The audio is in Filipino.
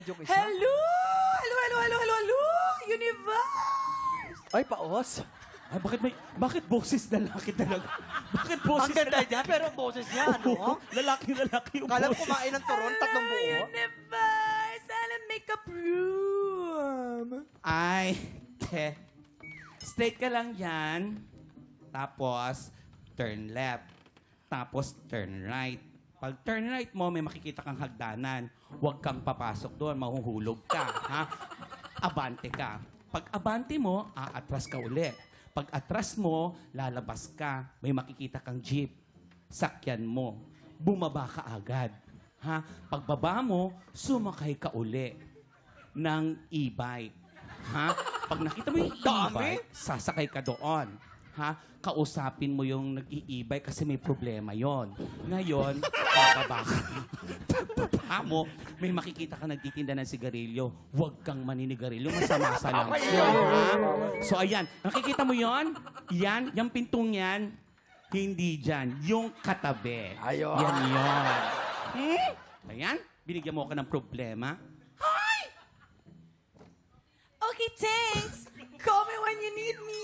Joke isa? Hello! Hello, hello, hello, hello, hello! Universe! Ay, paos. Ay, bakit boses lalaki talaga? Bakit Ang boses ganda niya, pero ang boses niya, Oo, ano? lalaki yung Kala mo boses. kumain ng turon, tatlong buo. Universe! Sana makeup room! Ay, te. Straight ka lang yan. Tapos, turn left. Tapos, turn right. Pag turn right mo, may makikita kang hagdanan. Huwag kang papasok doon, mahuhulog ka. Ha? Abante ka. Pag abante mo, aatras ka uli. Pag atras mo, lalabas ka. May makikita kang jeep. Sakyan mo. Bumaba ka agad. Ha? Pagbaba mo, sumakay ka uli ng e-bike. Ha? Pag nakita mo yung Dami? e-bike, sasakay ka doon. Ha? Kausapin mo yung nag-i-e-bike kasi may problema yon. Ngayon, bababa ka. Pagbaba mo, may makikita ka nagtitinda ng sigarilyo. Huwag kang maninigarilyo, masama sa lang. Ha? So ayan, nakikita mo yon? Yan, yung pintong yan, hindi dyan. Yung katabi. Ayun. Yan yon. Ayan, binigyan mo ako ng problema. Okay, thanks! Call me when you need me!